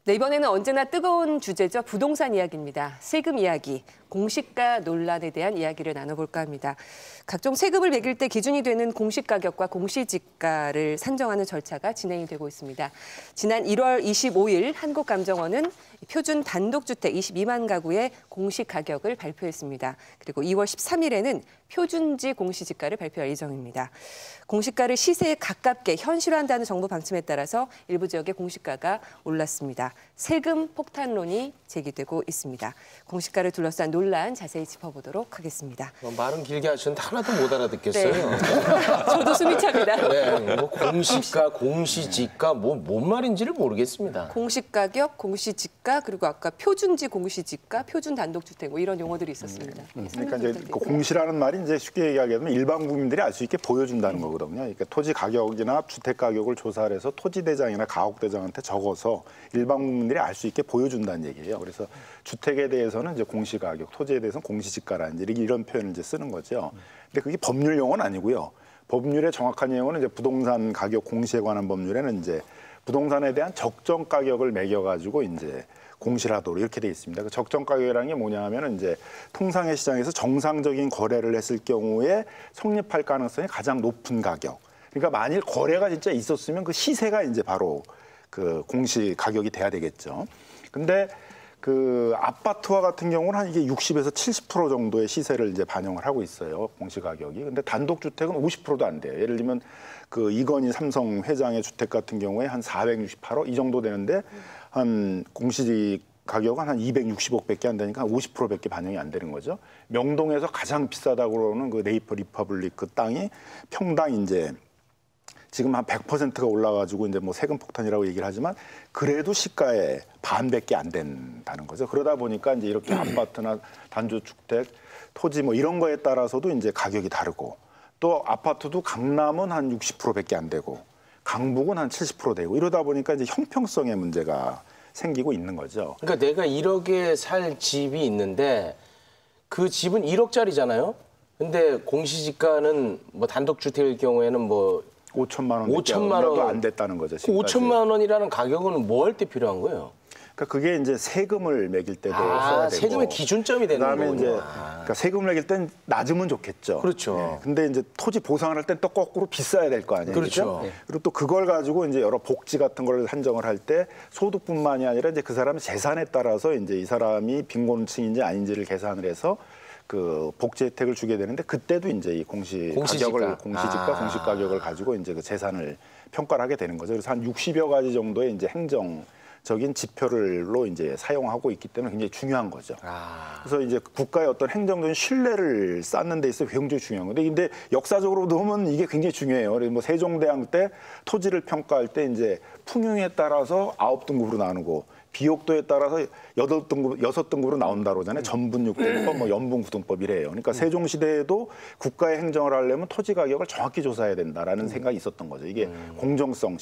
네, 이번에는 언제나 뜨거운 주제죠. 부동산 이야기입니다. 세금 이야기, 공시가 논란에 대한 이야기를 나눠볼까 합니다. 각종 세금을 매길 때 기준이 되는 공시가격과 공시지가를 산정하는 절차가 진행이 되고 있습니다. 지난 1월 25일 한국감정원은 표준 단독주택 22만 가구의 공시가격을 발표했습니다. 그리고 2월 13일에는 표준지 공시지가를 발표할 예정입니다. 공시가를 시세에 가깝게 현실화한다는 정부 방침에 따라서 일부 지역의 공시가가 올랐습니다. 세금 폭탄론이 제기되고 있습니다. 공시가를 둘러싼 논란 자세히 짚어보도록 하겠습니다. 말은 길게 하시는데 하나도 못 알아듣겠어요. 네. 저도 숨이 찹니다. 네, 뭐 공시가, 공시지가 뭔 말인지를 모르겠습니다. 공시가격, 공시지가, 그리고 아까 표준지 공시지가, 표준 단독주택 뭐 이런 용어들이 있었습니다. 그러니까 이제 그 공시라는 말이 이제 쉽게 얘기하면 일반 국민들이 알 수 있게 보여준다는 거거든요. 그러니까 토지 가격이나 주택 가격을 조사를 해서 토지대장이나 가옥대장한테 적어서 일반 국민들이 알 수 있게 보여준다는 얘기예요. 그래서 주택에 대해서는 이제 공시가격, 토지에 대해서는 공시지가라는 이런 표현을 이제 쓰는 거죠. 근데 그게 법률 용어는 아니고요. 법률의 정확한 용어는 이제 부동산 가격 공시에 관한 법률에는 이제 부동산에 대한 적정 가격을 매겨가지고 이제 공시를 하도록 이렇게 돼 있습니다. 그 적정 가격이라는 게 뭐냐 하면은 이제 통상의 시장에서 정상적인 거래를 했을 경우에 성립할 가능성이 가장 높은 가격. 그러니까 만일 거래가 진짜 있었으면 그 시세가 이제 바로 그 공시 가격이 돼야 되겠죠. 근데 그 아파트와 같은 경우는 한 이게 60에서 70% 정도의 시세를 이제 반영을 하고 있어요. 공시 가격이. 근데 단독주택은 50%도 안 돼요. 예를 들면 그 이건희 삼성 회장의 주택 같은 경우에 한 468억 이 정도 되는데 한 공시 가격은 한 260억밖에 안 되니까 한 50%밖에 반영이 안 되는 거죠. 명동에서 가장 비싸다고 그러는 그 네이버 리퍼블릭 그 땅이 평당 이제 지금 한 100%가 올라가지고 이제 뭐 세금 폭탄이라고 얘기를 하지만 그래도 시가의 반밖에 안 된다는 거죠. 그러다 보니까 이제 이렇게 아파트나 단독주택, 토지 뭐 이런 거에 따라서도 이제 가격이 다르고 또 아파트도 강남은 한 60%밖에 안 되고 강북은 한 70% 되고 이러다 보니까 이제 형평성의 문제가 생기고 있는 거죠. 그러니까 내가 1억에 살 집이 있는데 그 집은 1억짜리잖아요. 근데 공시지가는 뭐 단독주택일 경우에는 뭐 5천만 원, 5천만 원도 안 됐다는 거죠. 그 5천만 원이라는 가격은 뭐 할 때 필요한 거예요? 그러니까 그게 이제 세금을 매길 때도 써야 되고 세금의 기준점이 되는 거군요. 그다음에 이제 그러니까 세금을 매길 땐 낮으면 좋겠죠. 그렇죠. 네. 근데 이제 토지 보상을 할 땐 또 거꾸로 비싸야 될 거 아니에요. 그렇죠. 그렇죠? 그리고 또 그걸 가지고 이제 여러 복지 같은 걸 산정을 할 때 소득뿐만이 아니라 이제 그 사람의 재산에 따라서 이제 이 사람이 빈곤층인지 아닌지를 계산을 해서 그 복지 혜택을 주게 되는데 그때도 이제 이 공시지가 공시가격을 가지고 이제 그 재산을 평가를 하게 되는 거죠. 그래서 한 60여 가지 정도의 이제 행정적인 지표를로 이제 사용하고 있기 때문에 굉장히 중요한 거죠. 그래서 이제 국가의 어떤 행정적인 신뢰를 쌓는 데 있어 굉장히 중요한 건데, 근데 역사적으로 보면 이게 굉장히 중요해요. 그래서 뭐 세종대왕 때 토지를 평가할 때 이제 풍흉에 따라서 9등급으로 나누고 비옥도에 따라서 6등급으로 나온다고 그러잖아요. 전분 6등법, 뭐 연분 9등법 이래요. 그러니까 세종시대에도 국가의 행정을 하려면 토지 가격을 정확히 조사해야 된다라는 생각이 있었던 거죠. 이게 공정성,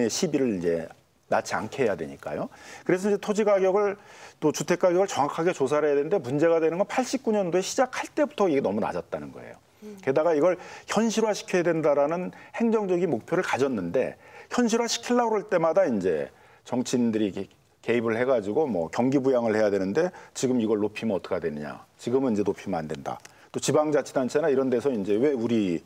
시비를 이제 낳지 않게 해야 되니까요. 그래서 이제 토지 가격을 또 주택 가격을 정확하게 조사를 해야 되는데 문제가 되는 건 89년도에 시작할 때부터 이게 너무 낮았다는 거예요. 게다가 이걸 현실화시켜야 된다라는 행정적인 목표를 가졌는데 현실화시키려고 할 때마다 이제 정치인들이 개입을 해가지고 뭐 경기 부양을 해야 되는데 지금 이걸 높이면 어떻게 되느냐. 지금은 이제 높이면 안 된다. 또 지방자치단체나 이런 데서 이제 왜 우리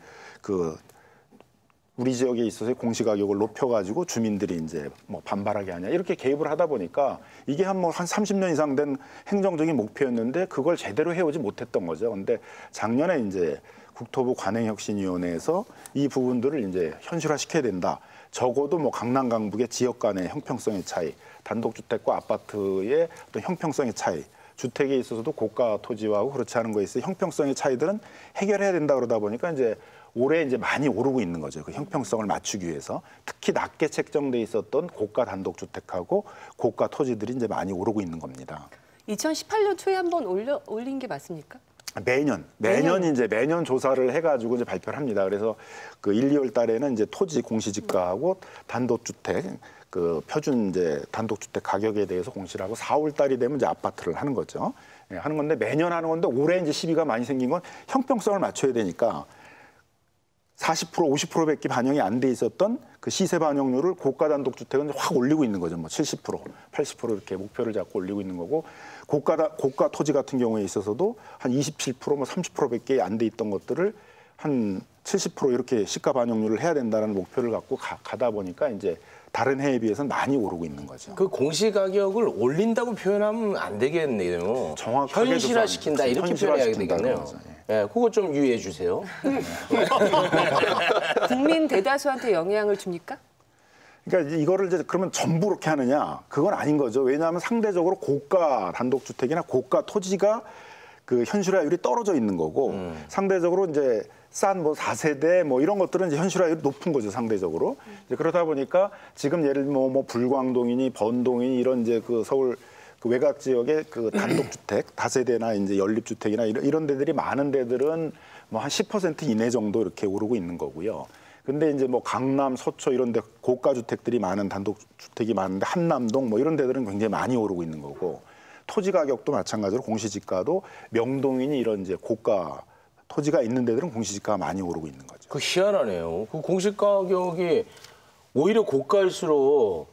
지역에 있어서 공시가격을 높여가지고 주민들이 이제 뭐 반발하게 하냐 이렇게 개입을 하다 보니까 이게 한 30년 이상 된 행정적인 목표였는데 그걸 제대로 해오지 못했던 거죠. 근데 작년에 이제 국토부 관행혁신위원회에서 이 부분들을 이제 현실화시켜야 된다. 적어도 뭐 강남 강북의 지역 간의 형평성의 차이, 단독주택과 아파트의 어떤 형평성의 차이, 주택에 있어서도 고가 토지와 그렇지 않은 거에 있어 형평성의 차이들은 해결해야 된다 그러다 보니까 이제 올해 이제 많이 오르고 있는 거죠. 그 형평성을 맞추기 위해서 특히 낮게 책정돼 있었던 고가 단독주택하고 고가 토지들이 이제 많이 오르고 있는 겁니다. 2018년 초에 한번 올린 게 맞습니까? 매년 이제 매년 조사를 해가지고 이제 발표를 합니다. 그래서 그 1, 2월 달에는 이제 토지 공시지가하고 단독주택 그 표준 이제 단독주택 가격에 대해서 공시를 하고 4월 달이 되면 이제 아파트를 하는 거죠. 예, 하는 건데 매년 하는 건데 올해 이제 시비가 많이 생긴 건 형평성을 맞춰야 되니까 40% 50%밖에 반영이 안 돼 있었던 그 시세 반영률을 고가 단독주택은 확 올리고 있는 거죠. 뭐 70%, 80% 이렇게 목표를 잡고 올리고 있는 거고 고가 토지 같은 경우에 있어서도 한 27%, 뭐 30%밖에 안 돼 있던 것들을 한 70% 이렇게 시가 반영률을 해야 된다는 목표를 갖고 가다 보니까 이제 다른 해에 비해서는 많이 오르고 있는 거죠. 그 공시가격을 올린다고 표현하면 안 되겠네요. 정확하게 현실화시킨다 이렇게 표현해야 되겠네요. 예, 그거 좀 유의해 주세요. 국민 대다수한테 영향을 줍니까? 그러니까 이거를 이제 그러면 전부 그렇게 하느냐? 그건 아닌 거죠. 왜냐하면 상대적으로 고가 단독주택이나 고가 토지가 그 현실화율이 떨어져 있는 거고 상대적으로 이제 싼 뭐 4세대 뭐 이런 것들은 이제 현실화율이 높은 거죠, 상대적으로. 이제 그러다 보니까 지금 예를 뭐 불광동이니 번동이니 이런 이제 그 서울 그 외곽 지역의 그 단독주택, 다세대나 이제 연립주택이나 이런 데들이 많은 데들은 뭐 한 10% 이내 정도 이렇게 오르고 있는 거고요. 근데 이제 뭐 강남, 서초 이런 데 고가 주택들이 많은 단독주택이 많은데 한남동 뭐 이런 데들은 굉장히 많이 오르고 있는 거고 토지 가격도 마찬가지로 공시지가도 명동이니 이런 이제 고가 토지가 있는 데들은 공시지가가 많이 오르고 있는 거죠. 그 희한하네요. 그 공시가격이 오히려 고가일수록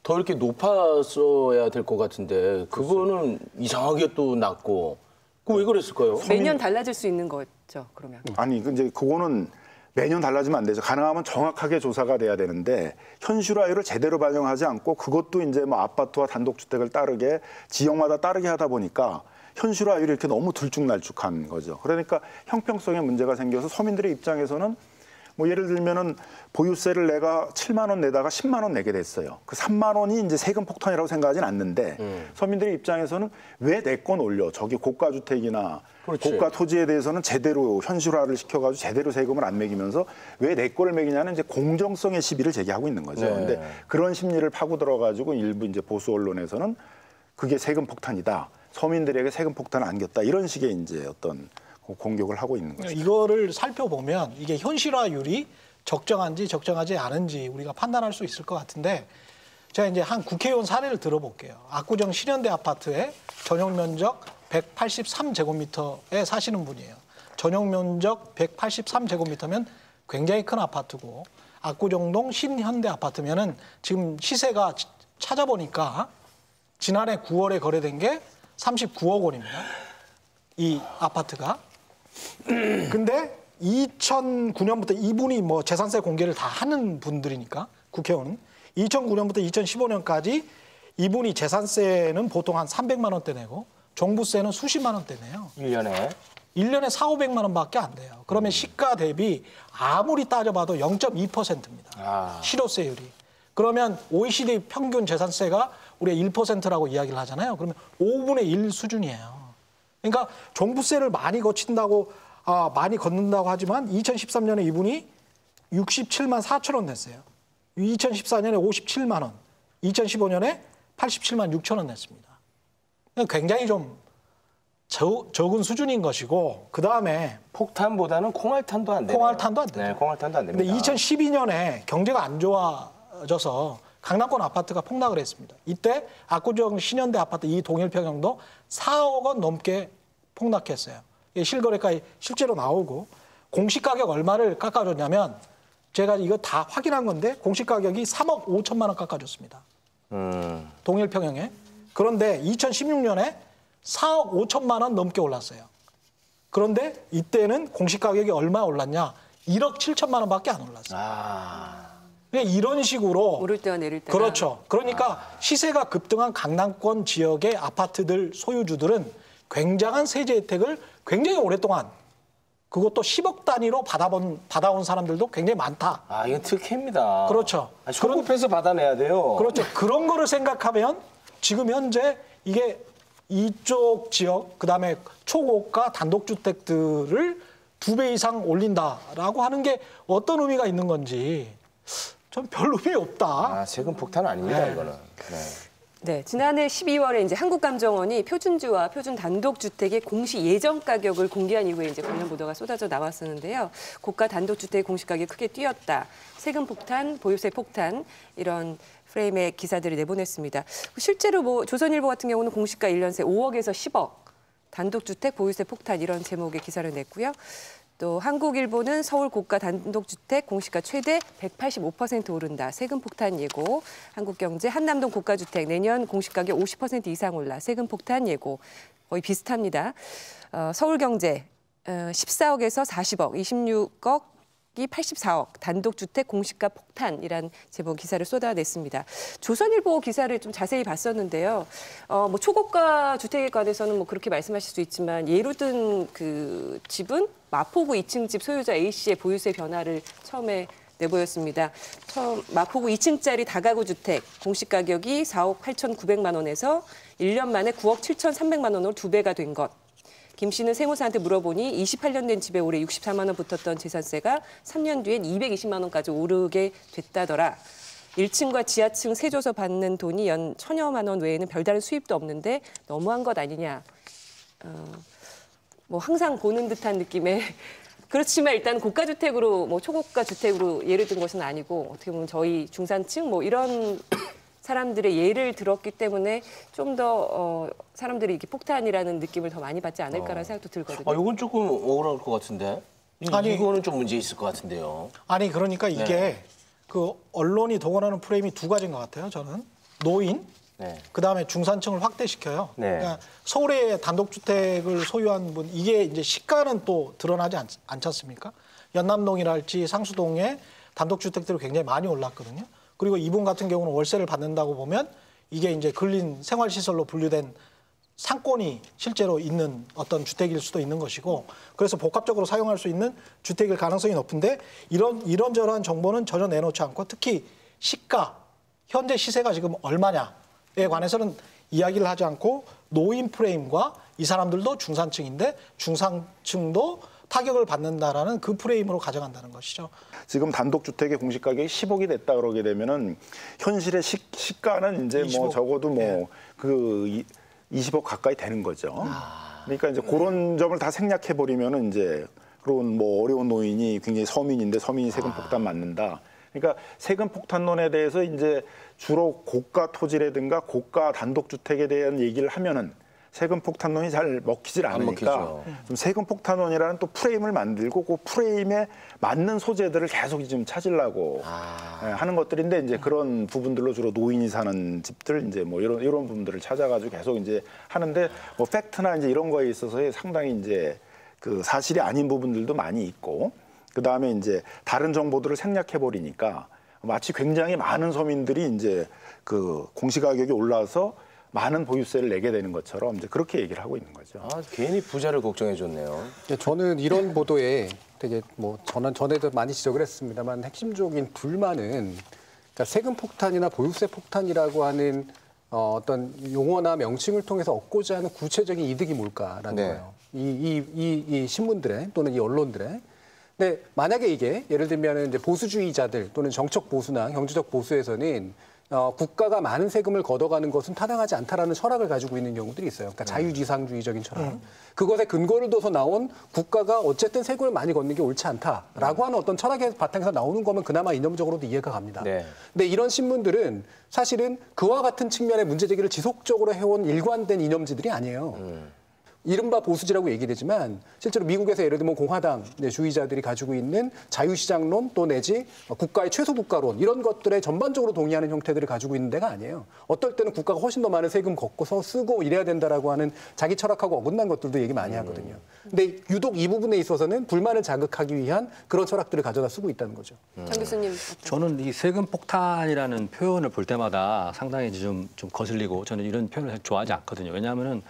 더 이렇게 높았어야 될 것 같은데 그거는 이상하게 또 낮고 그 왜 그랬을까요? 매년 달라질 수 있는 거죠, 그러면. 아니 이제 그거는 매년 달라지면 안 되죠. 가능하면 정확하게 조사가 돼야 되는데 현실화율을 제대로 반영하지 않고 그것도 이제 뭐 아파트와 단독주택을 따르게 지역마다 따르게 하다 보니까 현실화율이 이렇게 너무 들쭉날쭉한 거죠. 그러니까 형평성에 문제가 생겨서 서민들의 입장에서는 뭐 예를 들면은 보유세를 내가 7만 원 내다가 10만 원 내게 됐어요. 그 3만 원이 이제 세금 폭탄이라고 생각하진 않는데 서민들의 입장에서는 왜 내 건 올려? 저기 고가 주택이나 그렇지. 고가 토지에 대해서는 제대로 현실화를 시켜가지고 제대로 세금을 안 매기면서 왜 내 거를 매기냐는 이제 공정성의 시비를 제기하고 있는 거죠. 네. 근데 그런 심리를 파고들어가지고 일부 이제 보수 언론에서는 그게 세금 폭탄이다. 서민들에게 세금 폭탄을 안겼다. 이런 식의 이제 어떤 공격을 하고 있는 거죠. 이거를 살펴보면 이게 현실화율이 적정한지 적정하지 않은지 우리가 판단할 수 있을 것 같은데 제가 이제 한 국회의원 사례를 들어볼게요. 압구정 신현대 아파트에 전용 면적 183제곱미터에 사시는 분이에요. 전용 면적 183제곱미터면 굉장히 큰 아파트고 압구정동 신현대 아파트면은 지금 시세가 찾아보니까 지난해 9월에 거래된 게 39억 원입니다. 이 아파트가. 근데 2009년부터 이분이 뭐 재산세 공개를 다 하는 분들이니까 국회의원은 2009년부터 2015년까지 이분이 재산세는 보통 한 300만 원대 내고 종부세는 수십만 원대 내요. 1년에 4, 500만 원밖에 안 돼요. 그러면 시가 대비 아무리 따져봐도 0.2%입니다. 실효세율이. 그러면 OECD 평균 재산세가 우리가 1%라고 이야기를 하잖아요. 그러면 5분의 1 수준이에요. 그러니까 종부세를 많이 거친다고 많이 걷는다고 하지만 2013년에 이분이 67만 4천 원 냈어요. 2014년에 57만 원, 2015년에 87만 6천 원 냈습니다. 굉장히 좀 적은 수준인 것이고 그다음에 폭탄보다는 콩알탄도 안 돼요. 콩알탄도 안 돼요. 네, 콩알탄도 안 됩니다. 근데 2012년에 경제가 안 좋아져서 강남권 아파트가 폭락을 했습니다. 이때 압구정 신현대 아파트 이 동일평형도 4억 원 넘게 폭락했어요. 실거래가에 실제로 나오고 공시가격 얼마를 깎아줬냐면 제가 이거 다 확인한 건데 공시가격이 3억 5천만 원 깎아줬습니다. 동일평형에. 그런데 2016년에 4억 5천만 원 넘게 올랐어요. 그런데 이때는 공시가격이 얼마 올랐냐? 1억 7천만 원밖에 안 올랐어요. 이런 식으로 오를 때와 내릴 때가. 그렇죠. 그러니까 시세가 급등한 강남권 지역의 아파트들 소유주들은 굉장한 세제 혜택을 굉장히 오랫동안 그것도 10억 단위로 받아온 사람들도 굉장히 많다. 이건 특혜입니다. 그렇죠. 소급해서 받아내야 돼요. 그렇죠. 그런 거를 생각하면 지금 현재 이게 이쪽 지역 그다음에 초고가 단독주택들을 2배 이상 올린다라고 하는 게 어떤 의미가 있는 건지 좀 별 의미 없다. 세금 폭탄 아닙니다, 이거는. 네, 지난해 12월에 이제 한국감정원이 표준주와 표준 단독주택의 공시 예정 가격을 공개한 이후에 이제 관련 보도가 쏟아져 나왔었는데요. 고가 단독주택 공시 가격이 크게 뛰었다. 세금 폭탄, 보유세 폭탄 이런 프레임의 기사들을 내보냈습니다. 실제로 뭐 조선일보 같은 경우는 공시가 1년 새 5억에서 10억, 단독주택 보유세 폭탄 이런 제목의 기사를 냈고요. 또 한국일보는 서울 고가 단독주택 공시가 최대 185% 오른다. 세금 폭탄 예고. 한국경제 한남동 고가주택 내년 공시가격 50% 이상 올라. 세금 폭탄 예고. 거의 비슷합니다. 서울경제 14억에서 40억, 26억이 84억, 단독주택 공시가 폭탄이란 제목 기사를 쏟아냈습니다. 조선일보 기사를 좀 자세히 봤었는데요. 뭐 초고가 주택에 관해서는 뭐 그렇게 말씀하실 수 있지만 예로 든 그 집은 마포구 2층 집 소유자 A 씨의 보유세 변화를 처음에 내보였습니다. 마포구 2층짜리 다가구 주택 공시가격이 4억 8,900만 원에서 1년 만에 9억 7,300만 원으로 2배가 된 것. 김 씨는 세무사한테 물어보니 28년 된 집에 올해 64만 원 붙었던 재산세가 3년 뒤엔 220만 원까지 오르게 됐다더라. 1층과 지하층 세줘서 받는 돈이 연 1,000여만 원 외에는 별다른 수입도 없는데 너무한 것 아니냐. 뭐 항상 보는 듯한 느낌의 그렇지만 일단 고가주택으로 뭐 초고가 주택으로 예를 든 것은 아니고 어떻게 보면 저희 중산층 뭐 이런 사람들의 예를 들었기 때문에 좀 더 사람들이 이렇게 폭탄이라는 느낌을 더 많이 받지 않을까라는 생각도 들거든요. 이건 조금 억울할 것 같은데. 이거는 좀 문제 있을 것 같은데요. 아니 그러니까 이게 그 언론이 동원하는 프레임이 두 가지인 것 같아요. 저는 노인, 그다음에 중산층을 확대시켜요. 그러니까 서울에 단독주택을 소유한 분 이게 이제 시가는 또 드러나지 않지 않습니까? 연남동이랄지 상수동에 단독주택들이 굉장히 많이 올랐거든요. 그리고 이분 같은 경우는 월세를 받는다고 보면 이게 이제 근린 생활시설로 분류된 상권이 실제로 있는 어떤 주택일 수도 있는 것이고 그래서 복합적으로 사용할 수 있는 주택일 가능성이 높은데 이런저런 정보는 전혀 내놓지 않고 특히 시가, 현재 시세가 지금 얼마냐에 관해서는 이야기를 하지 않고 노인 프레임과 이 사람들도 중산층인데 중산층도 타격을 받는다라는 그 프레임으로 가져간다는 것이죠. 지금 단독주택의 공시가격이 10억이 됐다 그러게 되면은 현실의 시가는 이제 20억. 뭐 적어도 뭐 그 20억 가까이 되는 거죠. 그러니까 이제 그런 점을 다 생략해 버리면은 이제 그런 뭐 어려운 노인이 굉장히 서민인데 서민이 세금 폭탄 맞는다. 그러니까 세금 폭탄론에 대해서 이제 주로 고가 토지라든가 고가 단독주택에 대한 얘기를 하면은 세금 폭탄론이 잘 먹히질 않으니까 좀 세금 폭탄론이라는 또 프레임을 만들고 그 프레임에 맞는 소재들을 계속 지금 찾으려고 하는 것들인데 이제 그런 부분들로 주로 노인이 사는 집들 이제 뭐 이런 부분들을 찾아가지고 계속 이제 하는데 뭐 팩트나 이제 이런 거에 있어서 상당히 이제 그 사실이 아닌 부분들도 많이 있고 그 다음에 이제 다른 정보들을 생략해 버리니까 마치 굉장히 많은 서민들이 이제 그 공시가격이 올라서 많은 보유세를 내게 되는 것처럼 이제 그렇게 얘기를 하고 있는 거죠. 괜히 부자를 걱정해 줬네요. 저는 이런 보도에 되게 뭐 전에도 많이 지적을 했습니다만 핵심적인 불만은 그러니까 세금 폭탄이나 보유세 폭탄이라고 하는 어떤 용어나 명칭을 통해서 얻고자 하는 구체적인 이득이 뭘까라는 거예요. 이 신문들의 또는 이 언론들의. 근데 만약에 이게 예를 들면 이제 보수주의자들 또는 정책 보수나 경제적 보수에서는 국가가 많은 세금을 걷어가는 것은 타당하지 않다라는 철학을 가지고 있는 경우들이 있어요. 그러니까 자유지상주의적인 철학. 그것에 근거를 둬서 나온 국가가 어쨌든 세금을 많이 걷는 게 옳지 않다라고 하는 어떤 철학의 바탕에서 나오는 거면 그나마 이념적으로도 이해가 갑니다. 근데 이런 신문들은 사실은 그와 같은 측면의 문제 제기를 지속적으로 해온 일관된 이념지들이 아니에요. 이른바 보수지라고 얘기되지만 실제로 미국에서 예를 들면 공화당 주의자들이 가지고 있는 자유시장론 또 내지 국가의 최소국가론 이런 것들에 전반적으로 동의하는 형태들을 가지고 있는 데가 아니에요. 어떨 때는 국가가 훨씬 더 많은 세금 걷고서 쓰고 이래야 된다라고 하는 자기 철학하고 어긋난 것들도 얘기 많이 하거든요. 근데 유독 이 부분에 있어서는 불만을 자극하기 위한 그런 철학들을 가져다 쓰고 있다는 거죠. 장 교수님. 저는 이 세금 폭탄이라는 표현을 볼 때마다 상당히 좀 거슬리고 저는 이런 표현을 좋아하지 않거든요. 왜냐하면은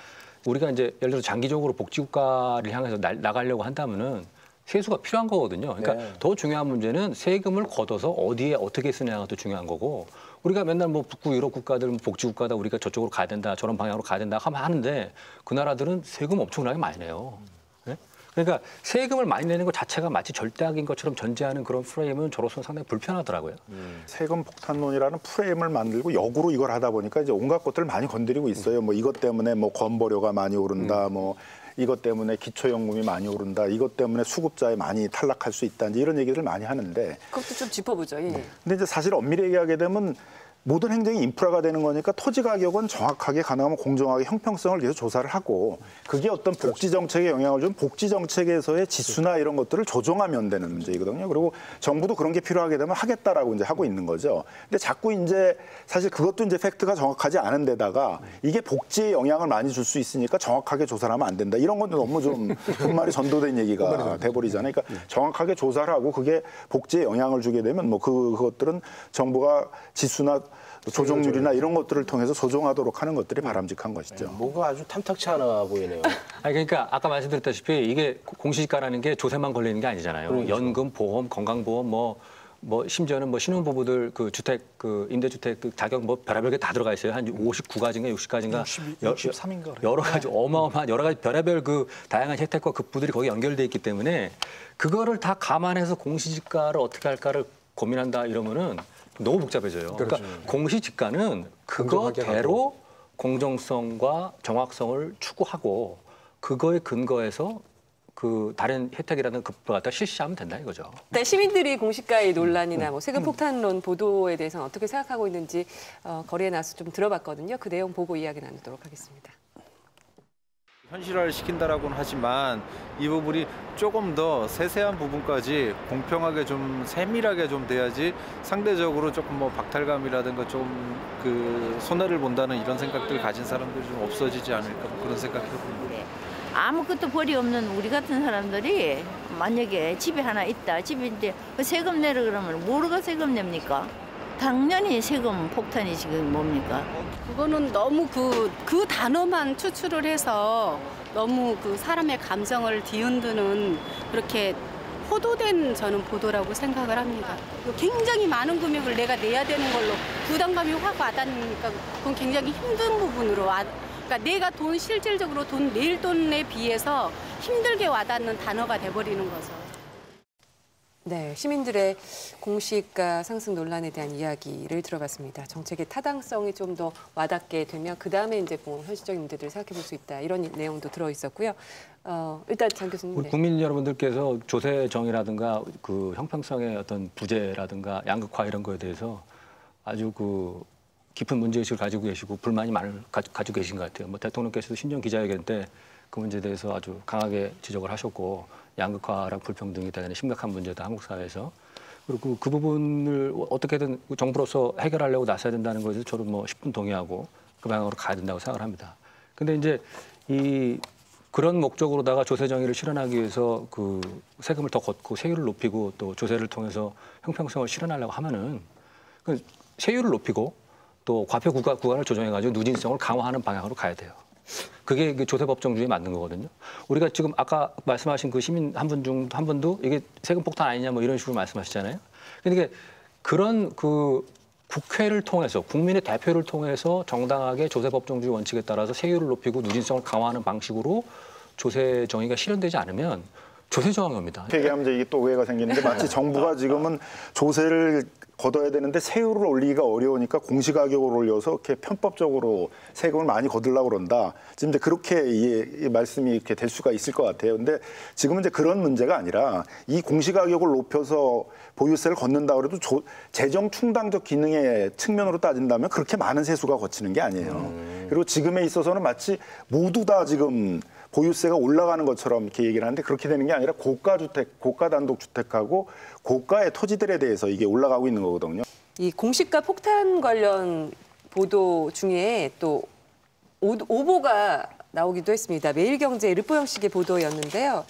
우리가 이제 예를 들어 장기적으로 복지국가를 향해서 나가려고 한다면은 세수가 필요한 거거든요. 그러니까 더 중요한 문제는 세금을 걷어서 어디에 어떻게 쓰느냐가 더 중요한 거고 우리가 맨날 뭐 북구 유럽 국가들 복지국가다 우리가 저쪽으로 가야 된다 저런 방향으로 가야 된다 하면 하는데 그 나라들은 세금 엄청나게 많이 내요. 그러니까 세금을 많이 내는 것 자체가 마치 절대악인 것처럼 전제하는 그런 프레임은 저로서는 상당히 불편하더라고요. 세금 폭탄론이라는 프레임을 만들고 역으로 이걸 하다 보니까 이제 온갖 것들을 많이 건드리고 있어요. 뭐 이것 때문에 뭐 건보료가 많이 오른다, 뭐 이것 때문에 기초연금이 많이 오른다, 이것 때문에 수급자에 많이 탈락할 수 있다, 이제 이런 얘기를 많이 하는데. 그것도 좀 짚어보죠. 예. 근데 이제 사실 엄밀히 얘기하게 되면 모든 행정이 인프라가 되는 거니까 토지 가격은 정확하게 가능하면 공정하게 형평성을 위해서 조사를 하고 그게 어떤 복지 정책에 영향을 준 복지 정책에서의 지수나 이런 것들을 조정하면 되는 문제이거든요. 그리고 정부도 그런 게 필요하게 되면 하겠다라고 이제 하고 있는 거죠. 근데 자꾸 이제 사실 그것도 이제 팩트가 정확하지 않은 데다가 이게 복지에 영향을 많이 줄 수 있으니까 정확하게 조사를 하면 안 된다. 이런 건 너무 좀 분말이 전도된 얘기가 돼버리잖아요. 그러니까 정확하게 조사를 하고 그게 복지에 영향을 주게 되면 뭐 그것들은 정부가 지수나 조정률이나 이런 것들을 통해서 조정하도록 하는 것들이 바람직한 것이죠. 뭐가 아주 탐탁치 않아 보이네요. 아니 그러니까 아까 말씀드렸다시피 이게 공시지가라는 게 조세만 걸리는 게 아니잖아요. 그렇죠. 연금, 보험, 건강보험 뭐 심지어는 뭐 신혼부부들 그 주택 그 임대주택 그 자격 뭐 별의별 게 다 들어가 있어요. 한 59가지인가 60가지인가 63인가 여러 가지 어마어마한 여러 가지 별의별 그 다양한 혜택과 급부들이 거기 연결돼 있기 때문에 그거를 다 감안해서 공시지가를 어떻게 할까를 고민한다 이러면은 너무 복잡해져요. 그러니까 공시지가는 그거대로 공정성과 정확성을 추구하고 그거에 근거해서 그 다른 혜택이라든 급부를 갖다 실시하면 된다 이거죠. 일단 시민들이 공시가의 논란이나 뭐 세금 폭탄론 보도에 대해서는 어떻게 생각하고 있는지 거리에 나와서 좀 들어봤거든요. 그 내용 보고 이야기 나누도록 하겠습니다. 현실화를 시킨다라고는 하지만 이 부분이 조금 더 세세한 부분까지 공평하게 좀 세밀하게 좀 돼야지 상대적으로 조금 뭐 박탈감이라든가 좀 그 손해를 본다는 이런 생각들을 가진 사람들이 좀 없어지지 않을까 그런 생각이 듭니다. 아무것도 벌이 없는 우리 같은 사람들이 만약에 집이 하나 있다. 집인데 세금 내라 그러면 뭐가 세금 냅니까? 당연히 세금 폭탄이 지금 뭡니까? 그거는 너무 그 단어만 추출을 해서 너무 그 사람의 감정을 뒤흔드는 그렇게 호도된 저는 보도라고 생각을 합니다. 굉장히 많은 금액을 내가 내야 되는 걸로 부담감이 확 와닿으니까 그건 굉장히 힘든 부분으로 그러니까 내가 실질적으로 낼 돈에 비해서 힘들게 와닿는 단어가 돼버리는 거죠. 네, 시민들의 공시가 상승 논란에 대한 이야기를 들어봤습니다. 정책의 타당성이 좀 더 와닿게 되면 그 다음에 이제 뭐 현실적인 문제들을 생각해 볼 수 있다 이런 내용도 들어 있었고요. 일단 장 교수님. 우리 국민 여러분들께서 조세정이라든가 그 형평성의 어떤 부재라든가 양극화 이런 거에 대해서 아주 그 깊은 문제의식을 가지고 계시고 불만이 많을 가지고 계신 것 같아요. 뭐 대통령께서도 신년 기자회견 때 그 문제에 대해서 아주 강하게 지적을 하셨고 양극화랑 불평등이 대단히 심각한 문제다 한국 사회에서. 그리고 그 부분을 어떻게든 정부로서 해결하려고 나서야 된다는 것에 저는 뭐 10분 동의하고 그 방향으로 가야 된다고 생각을 합니다. 근데 이제 그런 목적으로다가 조세 정의를 실현하기 위해서 그 세금을 더 걷고 세율을 높이고 또 조세를 통해서 형평성을 실현하려고 하면은 그 세율을 높이고 또 과표 구간을 조정해가지고 누진성을 강화하는 방향으로 가야 돼요. 그게 조세법정주의에 맞는 거거든요. 우리가 지금 아까 말씀하신 그 시민 한 분 중 한 분도 이게 세금 폭탄 아니냐 뭐 이런 식으로 말씀하시잖아요. 그러니까 그런 그 국회를 통해서 국민의 대표를 통해서 정당하게 조세법정주의 원칙에 따라서 세율을 높이고 누진성을 강화하는 방식으로 조세 정의가 실현되지 않으면 조세 저항입니다. 얘기하면 이제 이게 또 오해가 생기는데 마치 정부가 지금은 조세를 걷어야 되는데 세율을 올리기가 어려우니까 공시가격을 올려서 이렇게 편법적으로 세금을 많이 거두려고 그런다. 지금 이제 그렇게 이 말씀이 이렇게 될 수가 있을 것 같아요. 근데 지금은 이제 그런 문제가 아니라 이 공시가격을 높여서 보유세를 걷는다 그래도 재정 충당적 기능의 측면으로 따진다면 그렇게 많은 세수가 거치는 게 아니에요. 그리고 지금에 있어서는 마치 모두 다 지금 보유세가 올라가는 것처럼 이렇게 얘기를 하는데 그렇게 되는 게 아니라 고가주택, 고가단독주택하고 고가의 토지들에 대해서 이게 올라가고 있는 거거든요. 이 공시가 폭탄 관련 보도 중에 또 오보가 나오기도 했습니다. 매일경제 르포 형식의 보도였는데요.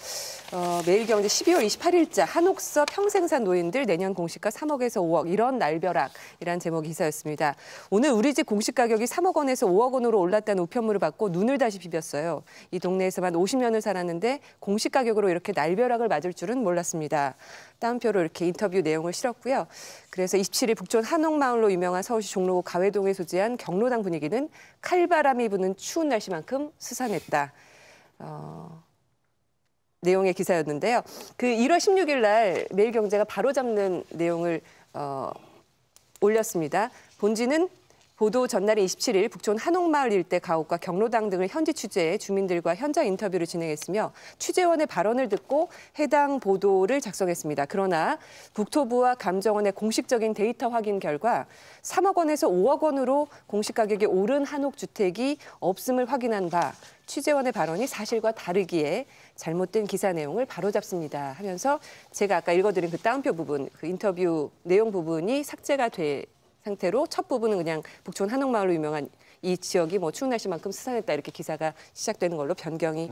매일경제 12월 28일자 한옥서 평생산 노인들 내년 공시가 3억에서 5억 이런 날벼락이라는 제목 기사였습니다. 오늘 우리 집 공시 가격이 3억 원에서 5억 원으로 올랐다는 우편물을 받고 눈을 다시 비볐어요. 이 동네에서만 50년을 살았는데 공시 가격으로 이렇게 날벼락을 맞을 줄은 몰랐습니다. 따옴표로 이렇게 인터뷰 내용을 실었고요. 그래서 27일 북촌 한옥마을로 유명한 서울시 종로구 가회동에 소재한 경로당 분위기는 칼바람이 부는 추운 날씨만큼 스산했다. 내용의 기사였는데요. 그 1월 16일 날 매일경제가 바로잡는 내용을 올렸습니다. 본지는 보도 전날인 27일 북촌 한옥마을 일대 가옥과 경로당 등을 현지 취재해 주민들과 현장 인터뷰를 진행했으며 취재원의 발언을 듣고 해당 보도를 작성했습니다. 그러나 국토부와 감정원의 공식적인 데이터 확인 결과 3억 원에서 5억 원으로 공시 가격이 오른 한옥주택이 없음을 확인한 바 취재원의 발언이 사실과 다르기에 잘못된 기사 내용을 바로잡습니다 하면서 제가 아까 읽어드린 그 따옴표 부분, 그 인터뷰 내용 부분이 삭제가 된 상태로 첫 부분은 그냥 북촌 한옥마을로 유명한 이 지역이 뭐 추운 날씨만큼 스산했다 이렇게 기사가 시작되는 걸로 변경이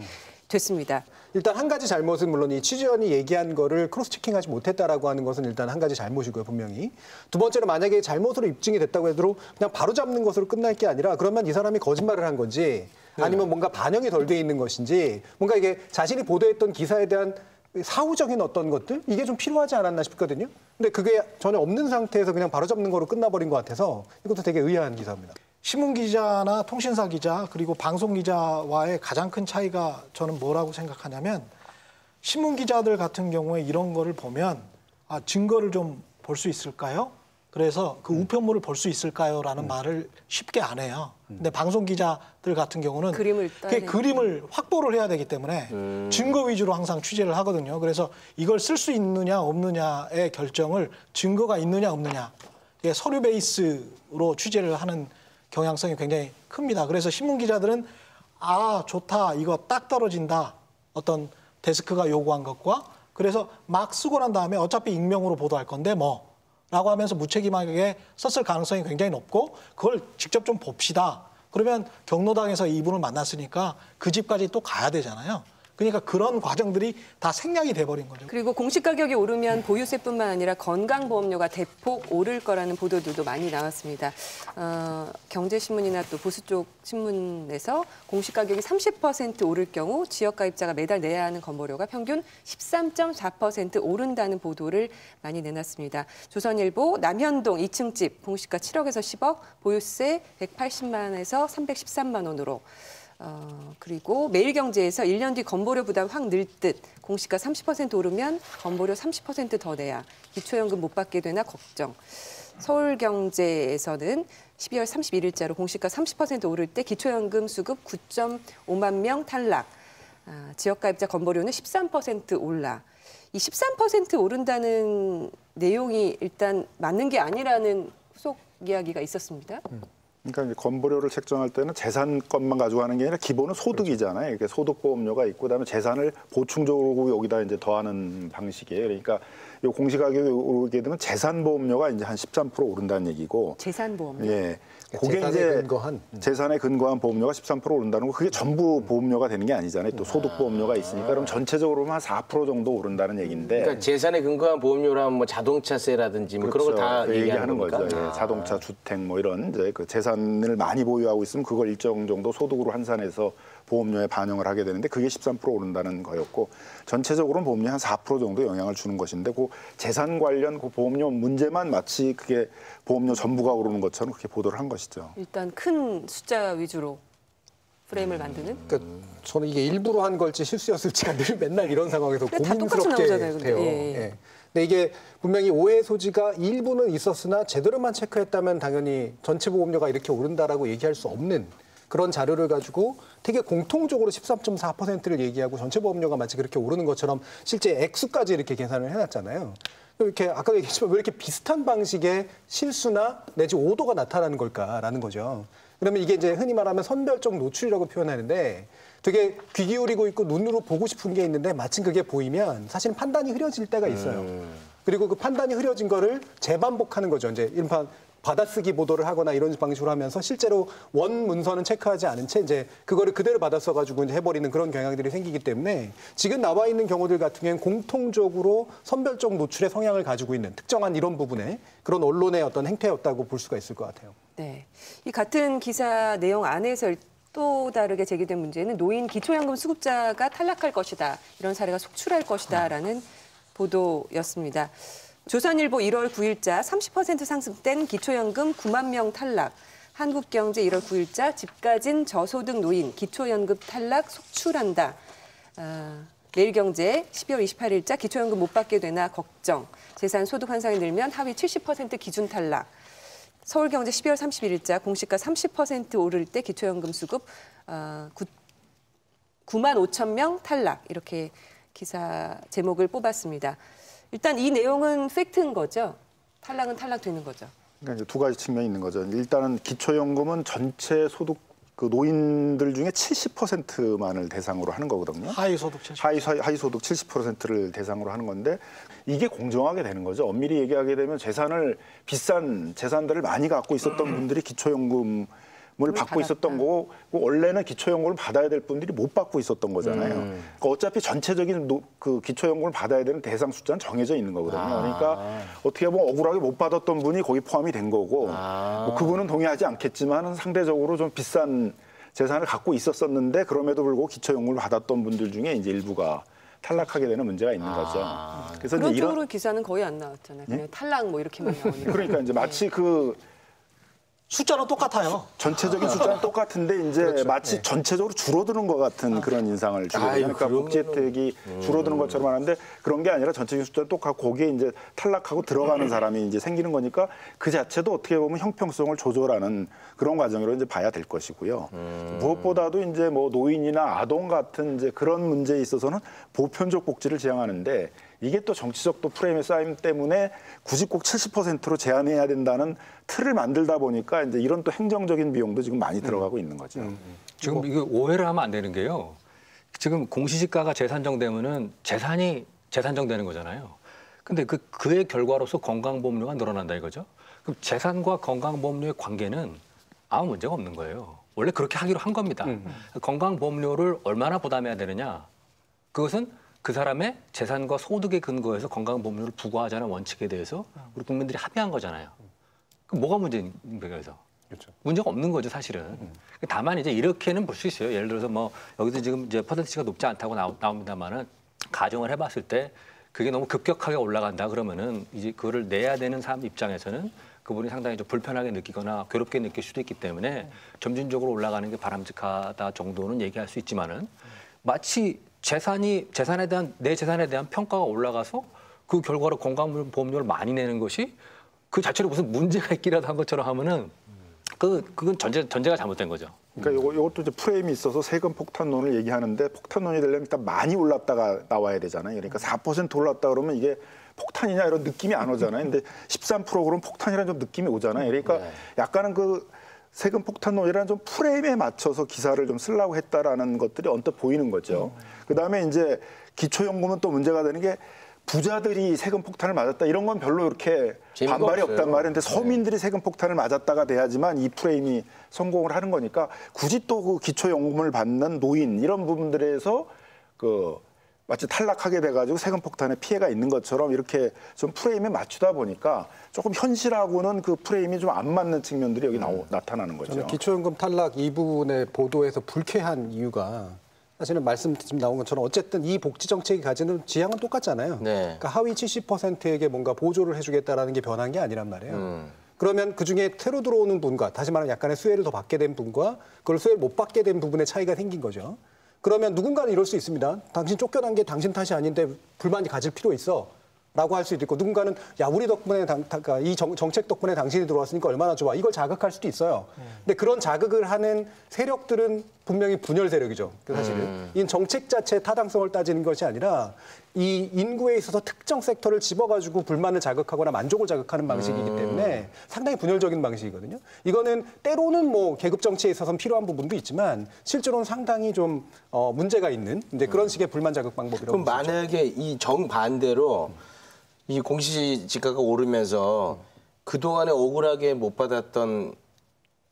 됐습니다. 일단 한 가지 잘못은 물론 이 취재원이 얘기한 거를 크로스 체킹하지 못했다라고 하는 것은 일단 한 가지 잘못이고요, 분명히. 두 번째로 만약에 잘못으로 입증이 됐다고 해도 그냥 바로 잡는 것으로 끝날 게 아니라 그러면 이 사람이 거짓말을 한 건지 아니면 뭔가 반영이 덜 돼 있는 것인지 뭔가 이게 자신이 보도했던 기사에 대한 사후적인 어떤 것들 이게 좀 필요하지 않았나 싶거든요. 근데 그게 전혀 없는 상태에서 그냥 바로잡는 거로 끝나버린 것 같아서 이것도 되게 의아한 기사입니다. 신문 기자나 통신사 기자 그리고 방송 기자와의 가장 큰 차이가 저는 뭐라고 생각하냐면 신문 기자들 같은 경우에 이런 거를 보면 증거를 좀 볼 수 있을까요? 그래서 그 우편물을 볼 수 있을까요?라는 말을 쉽게 안 해요. 근데 방송 기자들 같은 경우는 그림을 확보를 해야 되기 때문에 증거 위주로 항상 취재를 하거든요. 그래서 이걸 쓸 수 있느냐 없느냐의 결정을 증거가 있느냐 없느냐 서류 베이스로 취재를 하는 경향성이 굉장히 큽니다. 그래서 신문 기자들은 좋다, 이거 딱 떨어진다, 어떤 데스크가 요구한 것과 그래서 막 쓰고 난 다음에 어차피 익명으로 보도할 건데 라고 하면서 무책임하게 썼을 가능성이 굉장히 높고 그걸 직접 좀 봅시다. 그러면 경로당에서 이분을 만났으니까 그 집까지 또 가야 되잖아요. 그러니까 그런 과정들이 다 생략이 돼버린 거죠. 그리고 공시 가격이 오르면 보유세뿐만 아니라 건강보험료가 대폭 오를 거라는 보도들도 많이 나왔습니다. 경제신문이나 또 보수 쪽 신문에서 공시 가격이 30% 오를 경우 지역가입자가 매달 내야 하는 건보료가 평균 13.4% 오른다는 보도를 많이 내놨습니다. 조선일보 남현동 2층 집 공시가 7억에서 10억, 보유세 180만에서 313만 원으로 그리고 매일경제에서 1년 뒤 건보료 부담 확 늘 듯 공시가 30% 오르면 건보료 30% 더 내야 기초연금 못 받게 되나 걱정. 서울경제에서는 12월 31일자로 공시가 30% 오를 때 기초연금 수급 9.5만 명 탈락. 지역가입자 건보료는 13% 올라. 이 13% 오른다는 내용이 일단 맞는 게 아니라는 후속 이야기가 있었습니다. 그러니까 건보료를 책정할 때는 재산권만 가지고 하는 게 아니라 기본은 소득이잖아요. 이렇게 소득보험료가 있고 그다음에 재산을 보충적으로 여기다 이제 더하는 방식이에요. 그러니까 이 공시가격이 오르게 되면 재산보험료가 이제 한 13% 오른다는 얘기고. 재산보험료. 예. 그게 이제 재산에 근거한 보험료가 13% 오른다는 거 그게 전부 보험료가 되는 게 아니잖아요. 또 소득보험료가 있으니까 그럼 전체적으로 한 4% 정도 오른다는 얘기인데. 그러니까 재산에 근거한 보험료라면 뭐 자동차세라든지 뭐 그렇죠. 그런 걸 다 얘기하는 겁니까? 거죠. 예. 자동차, 주택 뭐 이런 이제 그 재산을 많이 보유하고 있으면 그걸 일정 정도 소득으로 환산해서 보험료에 반영을 하게 되는데 그게 13% 오른다는 거였고 전체적으로는 보험료 한 4% 정도 영향을 주는 것인데 그 재산 관련 그 보험료 문제만 마치 그게 보험료 전부가 오르는 것처럼 그렇게 보도를 한 것이죠. 일단 큰 숫자 위주로 프레임을 만드는? 그러니까 저는 이게 일부러 한 걸지 실수였을지가 늘 맨날 이런 상황에서 고민스럽게 돼요. 예. 근데 이게 분명히 오해 소지가 일부는 있었으나 제대로만 체크했다면 당연히 전체 보험료가 이렇게 오른다라고 얘기할 수 없는 그런 자료를 가지고 되게 공통적으로 13.4%를 얘기하고 전체 보험료가 마치 그렇게 오르는 것처럼 실제 액수까지 이렇게 계산을 해놨잖아요. 이렇게 아까 얘기했지만 왜 이렇게 비슷한 방식의 실수나 내지 오도가 나타나는 걸까라는 거죠. 그러면 이게 이제 흔히 말하면 선별적 노출이라고 표현하는데 되게 귀 기울이고 있고 눈으로 보고 싶은 게 있는데 마침 그게 보이면 사실 판단이 흐려질 때가 있어요. 그리고 그 판단이 흐려진 거를 재반복하는 거죠. 이제 이른바 받아쓰기 보도를 하거나 이런 방식으로 하면서 실제로 원 문서는 체크하지 않은 채 이제 그거를 그대로 받아 써가지고 이제 해버리는 그런 경향들이 생기기 때문에 지금 나와 있는 경우들 같은 경우는 공통적으로 선별적 노출의 성향을 가지고 있는 특정한 이런 부분에 그런 언론의 어떤 행태였다고 볼 수가 있을 것 같아요. 네, 이 같은 기사 내용 안에서 또 다르게 제기된 문제는 노인 기초연금 수급자가 탈락할 것이다. 이런 사례가 속출할 것이다라는 보도였습니다. 조선일보 1월 9일자 30% 상승된 기초연금 9만 명 탈락. 한국경제 1월 9일자 집 가진 저소득 노인 기초연금 탈락 속출한다. 매일경제 12월 28일자 기초연금 못 받게 되나 걱정. 재산 소득 환상이 늘면 하위 70% 기준 탈락. 서울경제 12월 31일자 공시가 30% 오를 때 기초연금 수급 9만 5천 명 탈락 이렇게 기사 제목을 뽑았습니다. 일단 이 내용은 팩트인 거죠? 탈락은 탈락되는 거죠? 그러니까 이제 두 가지 측면이 있는 거죠. 일단은 기초연금은 전체 소득 그 노인들 중에 70%만을 대상으로 하는 거거든요. 하위소득 70%. 하위소득 70%를 대상으로 하는 건데 이게 공정하게 되는 거죠. 엄밀히 얘기하게 되면 비싼 재산들을 많이 갖고 있었던 분들이 기초연금을 받고 있었던 거고 원래는 기초연금을 받아야 될 분들이 못 받고 있었던 거잖아요. 그러니까 어차피 전체적인 그 기초연금을 받아야 되는 대상 숫자는 정해져 있는 거거든요. 그러니까 어떻게 보면 억울하게 못 받았던 분이 거기 포함이 된 거고 뭐 그분은 동의하지 않겠지만 상대적으로 좀 비싼 재산을 갖고 있었었는데 그럼에도 불구하고 기초연금을 받았던 분들 중에 이제 일부가 탈락하게 되는 문제가 있는 거죠. 그래서 그런 쪽으로 기사는 거의 안 나왔잖아요. 그냥 탈락 뭐 이렇게만 나오니까. 그러니까 이제 마치 숫자는 똑같아요. 전체적인 숫자는 똑같은데 이제 그렇죠. 마치 전체적으로 줄어드는 것 같은 그런 인상을 주거든요. 그러니까 복지 혜택이 줄어드는 것처럼 하는데 그런 게 아니라 전체적인 숫자는 똑같고 거기에 이제 탈락하고 들어가는 사람이 이제 생기는 거니까 그 자체도 어떻게 보면 형평성을 조절하는 그런 과정으로 이제 봐야 될 것이고요. 무엇보다도 이제 뭐 노인이나 아동 같은 이제 그런 문제에 있어서는 보편적 복지를 지향하는데 이게 또 정치적 또 프레임의 쌓임 때문에 굳이 꼭 70%로 제한해야 된다는 틀을 만들다 보니까 이제 이런 또 행정적인 비용도 지금 많이 들어가고 있는 거죠. 지금 이거 오해를 하면 안 되는 게요. 지금 공시지가가 재산정되면은 재산이 재산정되는 거잖아요. 근데 그의 결과로서 건강보험료가 늘어난다 이거죠. 그럼 재산과 건강보험료의 관계는 아무 문제가 없는 거예요. 원래 그렇게 하기로 한 겁니다. 건강보험료를 얼마나 부담해야 되느냐. 그것은 그 사람의 재산과 소득에 근거해서 건강보험료를 부과하자는 원칙에 대해서 우리 국민들이 합의한 거잖아요. 그럼 뭐가 문제인가 해서? 그렇죠. 문제가 없는 거죠, 사실은. 다만 이제 이렇게는 볼 수 있어요. 예를 들어서 뭐 여기서 지금 이제 퍼센티지가 높지 않다고 나옵니다만은 가정을 해봤을 때 그게 너무 급격하게 올라간다 그러면은 이제 그거를 내야 되는 사람 입장에서는 그분이 상당히 좀 불편하게 느끼거나 괴롭게 느낄 수도 있기 때문에 점진적으로 올라가는 게 바람직하다 정도는 얘기할 수 있지만은 마치 내 재산에 대한 평가가 올라가서 그 결과로 건강보험료를 많이 내는 것이 그 자체로 무슨 문제가 있기라도 한 것처럼 하면은 그건 전제가 잘못된 거죠. 그러니까 이것도 이제 프레임이 있어서 세금 폭탄론을 얘기하는데 폭탄론이 되려면 일단 많이 올랐다가 나와야 되잖아요. 그러니까 4% 올랐다 그러면 이게 폭탄이냐 이런 느낌이 안 오잖아요. 근데 13% 그러면 폭탄이라는 좀 느낌이 오잖아요. 그러니까 약간은 그 세금 폭탄론이라는 좀 프레임에 맞춰서 기사를 좀 쓰려고 했다라는 것들이 언뜻 보이는 거죠. 그다음에 이제 기초연금은 또 문제가 되는 게 부자들이 세금 폭탄을 맞았다 이런 건 별로 이렇게 반발이 없단 말인데 서민들이 세금 폭탄을 맞았다가 돼야지만 이 프레임이 성공을 하는 거니까 굳이 또 그 기초연금을 받는 노인 이런 부분들에서 마치 탈락하게 돼가지고 세금 폭탄에 피해가 있는 것처럼 이렇게 좀 프레임에 맞추다 보니까 조금 현실하고는 그 프레임이 좀 안 맞는 측면들이 여기 나타나는 거죠. 저는 기초연금 탈락 이 부분의 보도에서 불쾌한 이유가 사실은 말씀 지금 나온 것처럼 어쨌든 이 복지 정책이 가지는 지향은 똑같잖아요. 네. 그러니까 하위 70%에게 뭔가 보조를 해주겠다라는 게 변한 게 아니란 말이에요. 그러면 그중에 새로 들어오는 분과 다시 말하면 약간의 수혜를 더 받게 된 분과 그걸 수혜를 못 받게 된 부분의 차이가 생긴 거죠. 그러면 누군가는 이럴 수 있습니다. 당신 쫓겨난 게 당신 탓이 아닌데 불만이 가질 필요 있어. 라고 할 수도 있고 누군가는 야 우리 덕분에 이 정책 덕분에 당신이 들어왔으니까 얼마나 좋아. 이걸 자극할 수도 있어요. 근데 그런 자극을 하는 세력들은 분명히 분열 세력이죠. 사실은. 이 정책 자체의 타당성을 따지는 것이 아니라 이 인구에 있어서 특정 섹터를 집어가지고 불만을 자극하거나 만족을 자극하는 방식이기 때문에 상당히 분열적인 방식이거든요. 이거는 때로는 뭐 계급 정치에 있어서는 필요한 부분도 있지만 실제로는 상당히 좀 문제가 있는 이제 그런 식의 불만 자극 방법이라고. 그럼 만약에 이 정반대로 이 공시지가가 오르면서 그동안에 억울하게 못 받았던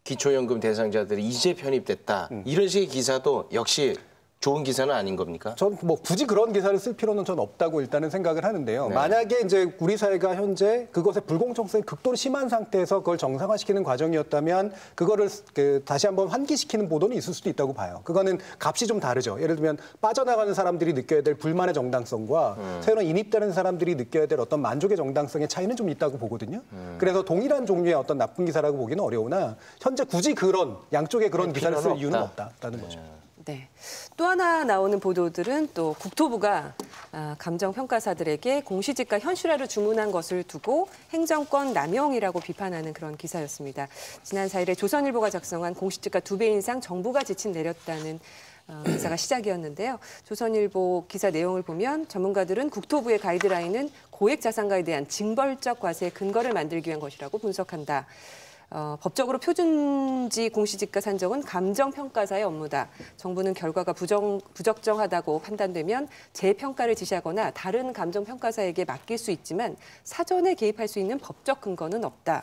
기초연금 대상자들이 이제 편입됐다. 이런 식의 기사도 역시 좋은 기사는 아닌 겁니까? 전 뭐 굳이 그런 기사를 쓸 필요는 전 없다고 일단은 생각을 하는데요. 네. 만약에 이제 우리 사회가 현재 그것의 불공정성이 극도로 심한 상태에서 그걸 정상화시키는 과정이었다면 그거를 다시 한번 환기시키는 보도는 있을 수도 있다고 봐요. 그거는 값이 좀 다르죠. 예를 들면 빠져나가는 사람들이 느껴야 될 불만의 정당성과 새로 인입되는 사람들이 느껴야 될 어떤 만족의 정당성의 차이는 좀 있다고 보거든요. 그래서 동일한 종류의 어떤 나쁜 기사라고 보기는 어려우나 현재 굳이 그런 양쪽의 그런 기사를 쓸 이유는 없다라는 거죠. 네. 또 하나 나오는 보도들은 또 국토부가 감정평가사들에게 공시지가 현실화를 주문한 것을 두고 행정권 남용이라고 비판하는 그런 기사였습니다. 지난 4일에 조선일보가 작성한 공시지가 2배 인상 정부가 지침 내렸다는 기사가 시작이었는데요. 조선일보 기사 내용을 보면 전문가들은 국토부의 가이드라인은 고액 자산가에 대한 징벌적 과세의 근거를 만들기 위한 것이라고 분석한다. 법적으로 표준지 공시지가 산정은 감정평가사의 업무다. 정부는 결과가 부적정하다고 판단되면 재평가를 지시하거나 다른 감정평가사에게 맡길 수 있지만 사전에 개입할 수 있는 법적 근거는 없다.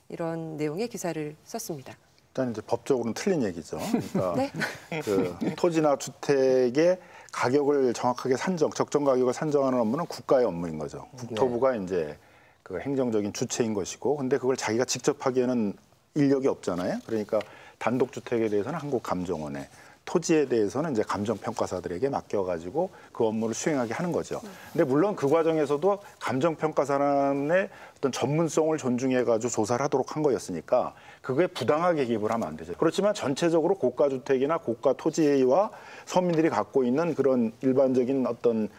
이런 내용의 기사를 썼습니다. 일단 이제 법적으로는 틀린 얘기죠. 그러니까 네? 그 토지나 주택의 가격을 정확하게 적정 가격을 산정하는 업무는 국가의 업무인 거죠. 국토부가 이제 그 행정적인 주체인 것이고, 근데 그걸 자기가 직접 하기에는 인력이 없잖아요. 그러니까 단독주택에 대해서는 한국감정원에, 토지에 대해서는 이제 감정평가사들에게 맡겨가지고 그 업무를 수행하게 하는 거죠. 근데 물론 그 과정에서도 감정평가사람의 어떤 전문성을 존중해가지고 조사를 하도록 한 거였으니까 그거에 부당하게 개입을 하면 안 되죠. 그렇지만 전체적으로 고가주택이나 고가토지와 서민들이 갖고 있는 그런 일반적인 어떤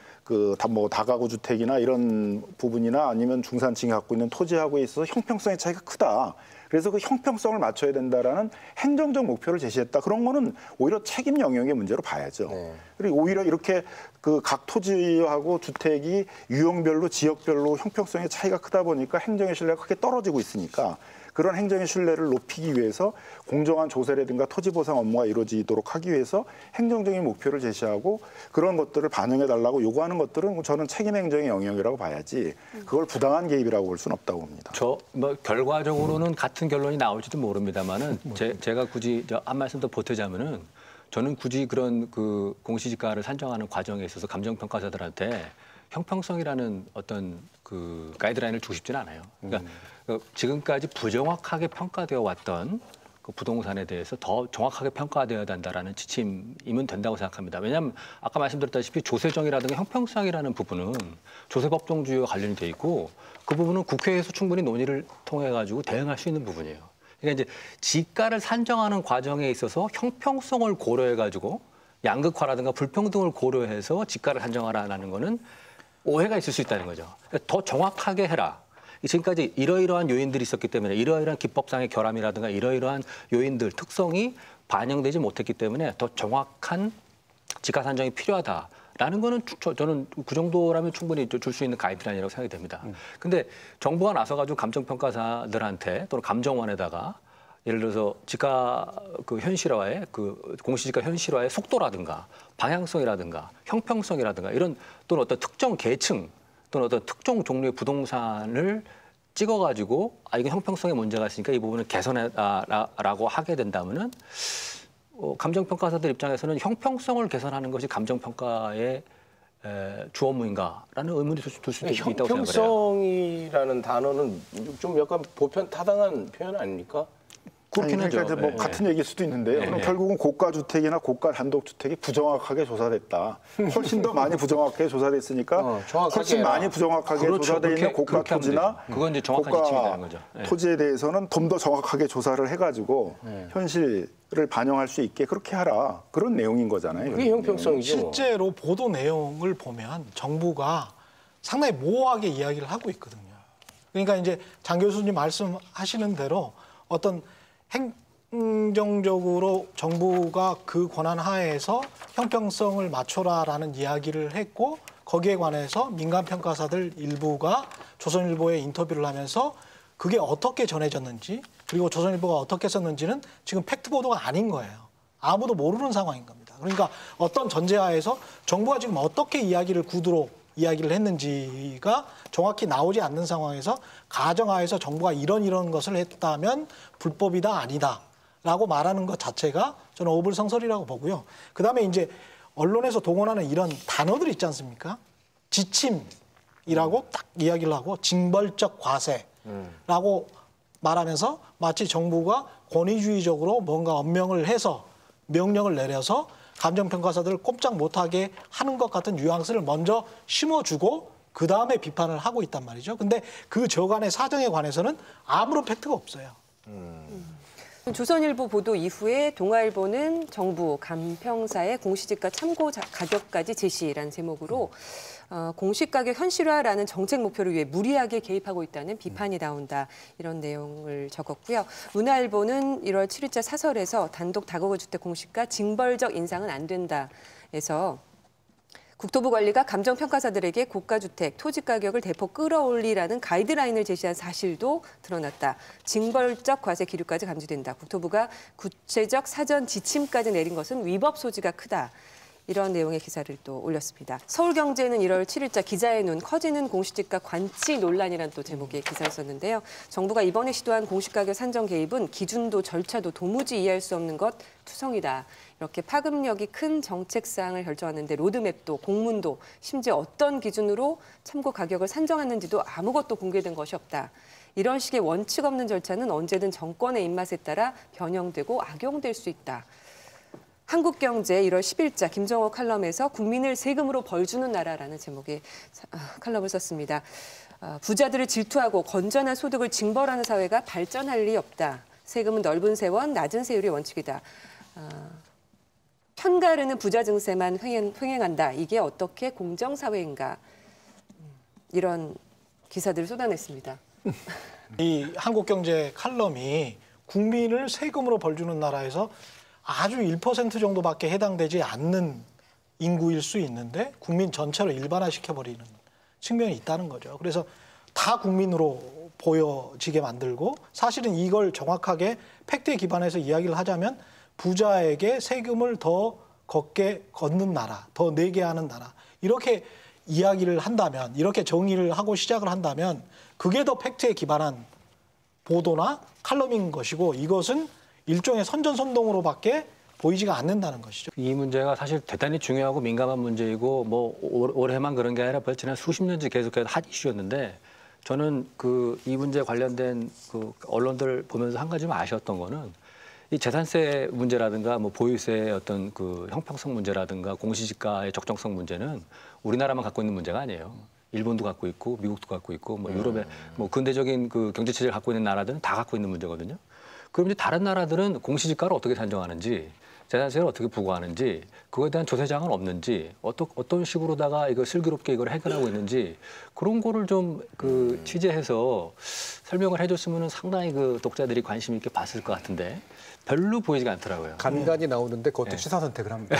다가구 주택이나 이런 부분이나 아니면 중산층이 갖고 있는 토지하고 있어서 형평성의 차이가 크다. 그래서 그 형평성을 맞춰야 된다라는 행정적 목표를 제시했다. 그런 거는 오히려 책임 영역의 문제로 봐야죠. 그리고 오히려 이렇게 그 각 토지하고 주택이 유형별로 지역별로 형평성의 차이가 크다 보니까 행정의 신뢰가 크게 떨어지고 있으니까 그런 행정의 신뢰를 높이기 위해서 공정한 조세라든가 토지 보상 업무가 이루어지도록 하기 위해서 행정적인 목표를 제시하고 그런 것들을 반영해달라고 요구하는 것들은 저는 책임 행정의 영역이라고 봐야지 그걸 부당한 개입이라고 볼 수는 없다고 봅니다. 결과적으로는 같은 결론이 나올지도 모릅니다만은 제가 굳이 한 말씀 더 보태자면은 저는 굳이 그런 그 공시지가를 산정하는 과정에 있어서 감정평가사들한테 형평성이라는 어떤 그 가이드라인을 주고 싶지는 않아요. 그러니까 지금까지 부정확하게 평가되어 왔던 그 부동산에 대해서 더 정확하게 평가되어야 된다라는 지침이면 된다고 생각합니다. 왜냐하면 아까 말씀드렸다시피 조세정이라든가 형평성이라는 부분은 조세법정주의와 관련이 돼 있고 그 부분은 국회에서 충분히 논의를 통해 가지고 대응할 수 있는 부분이에요. 그러니까 이제 지가를 산정하는 과정에 있어서 형평성을 고려해 가지고 양극화라든가 불평등을 고려해서 지가를 산정하라는 거는 오해가 있을 수 있다는 거죠. 그러니까 더 정확하게 해라. 지금까지 이러이러한 요인들이 있었기 때문에 이러이러한 기법상의 결함이라든가 이러이러한 요인들, 특성이 반영되지 못했기 때문에 더 정확한 지가 산정이 필요하다라는 거는 저는 그 정도라면 충분히 줄 수 있는 가이드라인이라고 생각이 됩니다. 근데 정부가 나서가지고 감정평가사들한테 또는 감정원에다가 예를 들어서 지가 그 현실화의 그 공시지가 현실화의 속도라든가 방향성이라든가 형평성이라든가 이런 또는 어떤 특정 계층 또는 어떤 특정 종류의 부동산을 찍어가지고 이게 형평성에 문제가 있으니까 이 부분을 개선해라라고 하게 된다면은 감정평가사들 입장에서는 형평성을 개선하는 것이 감정평가의 주 업무인가라는 의문이 들 수도 있다고 생각해요. 형평성이라는 단어는 좀 약간 보편 타당한 표현 아닙니까? 그렇긴 하죠. 그러니까 뭐 같은 얘기일 수도 있는데요. 그럼 결국은 고가 주택이나 고가 단독 주택이 부정확하게 조사됐다. 훨씬 더 많이 부정확하게 조사됐으니까 훨씬 많이 부정확하게 조사돼 있는 고가 토지나 그건 이제 정확한 지침이 되는 거죠. 토지에 대해서는 좀 더 정확하게 조사를 해가지고 현실을 반영할 수 있게 그렇게 하라. 그런 내용인 거잖아요. 그게 형평성이죠. 실제로 보도 내용을 보면 정부가 상당히 모호하게 이야기를 하고 있거든요. 그러니까 이제 장 교수님 말씀하시는 대로 어떤 행정적으로 정부가 그 권한 하에서 형평성을 맞춰라라는 이야기를 했고 거기에 관해서 민간평가사들 일부가 조선일보에 인터뷰를 하면서 그게 어떻게 전해졌는지 그리고 조선일보가 어떻게 썼는지는 지금 팩트 보도가 아닌 거예요. 아무도 모르는 상황인 겁니다. 그러니까 어떤 전제하에서 정부가 지금 어떻게 이야기를 구두로 이야기를 했는지가 정확히 나오지 않는 상황에서 가정하에서 정부가 이런 것을 했다면 불법이다 아니다라고 말하는 것 자체가 저는 어불성설이라고 보고요. 그다음에 이제 언론에서 동원하는 이런 단어들 있지 않습니까? 지침이라고 딱 이야기를 하고 징벌적 과세라고 말하면서 마치 정부가 권위주의적으로 뭔가 엄명을 해서 명령을 내려서 감정평가사들을 꼼짝 못하게 하는 것 같은 뉘앙스를 먼저 심어주고 그다음에 비판을 하고 있단 말이죠. 근데 그 저간의 사정에 관해서는 아무런 팩트가 없어요. 조선일보 보도 이후에 동아일보는 정부 감평사의 공시지가 참고 가격까지 제시라는 제목으로 공시가격 현실화라는 정책 목표를 위해 무리하게 개입하고 있다는 비판이 나온다. 이런 내용을 적었고요. 문화일보는 1월 7일자 사설에서 단독 다가구 주택 공시가 징벌적 인상은 안 된다. 해서 국토부 관리가 감정평가사들에게 고가주택, 토지 가격을 대폭 끌어올리라는 가이드라인을 제시한 사실도 드러났다. 징벌적 과세 기류까지 감지된다. 국토부가 구체적 사전 지침까지 내린 것은 위법 소지가 크다. 이런 내용의 기사를 또 올렸습니다. 서울경제는 1월 7일자 기자의 눈 커지는 공시지가 관치 논란이라는 또 제목의 기사를 썼는데요. 정부가 이번에 시도한 공시가격 산정 개입은 기준도 절차도 도무지 이해할 수 없는 것 투성이다. 이렇게 파급력이 큰 정책사항을 결정하는데 로드맵도 공문도 심지어 어떤 기준으로 참고 가격을 산정하는지도 아무것도 공개된 것이 없다. 이런 식의 원칙 없는 절차는 언제든 정권의 입맛에 따라 변형되고 악용될 수 있다. 한국경제 1월 10일자 김정호 칼럼에서 국민을 세금으로 벌주는 나라라는 제목의 칼럼을 썼습니다. 부자들을 질투하고 건전한 소득을 징벌하는 사회가 발전할 리 없다. 세금은 넓은 세원, 낮은 세율이 원칙이다. 편가르는 부자 증세만 횡행한다. 이게 어떻게 공정사회인가. 이런 기사들을 쏟아냈습니다. 이 한국경제 칼럼이 국민을 세금으로 벌주는 나라에서 아주 1% 정도밖에 해당되지 않는 인구일 수 있는데 국민 전체로 일반화시켜버리는 측면이 있다는 거죠. 그래서 다 국민으로 보여지게 만들고 사실은 이걸 정확하게 팩트에 기반해서 이야기를 하자면 부자에게 세금을 더 걷는 나라, 더 내게 하는 나라 이렇게 이야기를 한다면 이렇게 정의를 하고 시작을 한다면 그게 더 팩트에 기반한 보도나 칼럼인 것이고 이것은 일종의 선전선동으로밖에 보이지가 않는다는 것이죠. 이 문제가 사실 대단히 중요하고 민감한 문제이고 뭐 올해만 그런 게 아니라 지난 수십 년째 계속해서 핫 이슈였는데 저는 이 문제에 관련된 언론들 보면서 한 가지만 아쉬웠던 거는 이 재산세 문제라든가 뭐 보유세의 어떤 형평성 문제라든가 공시지가의 적정성 문제는 우리나라만 갖고 있는 문제가 아니에요. 일본도 갖고 있고 미국도 갖고 있고 뭐 유럽의 뭐 근대적인 경제 체제를 갖고 있는 나라들은 다 갖고 있는 문제거든요. 그럼 이제 다른 나라들은 공시지가를 어떻게 산정하는지, 재산세를 어떻게 부과하는지, 그거에 대한 조세장은 없는지, 어떤 식으로다가 이거 슬기롭게 이걸 해결하고 있는지 그런 거를 좀 취재해서 설명을 해줬으면 상당히 독자들이 관심 있게 봤을 것 같은데 별로 보이지가 않더라고요. 간간히 나오는데 그것도 취사 선택을 합니다.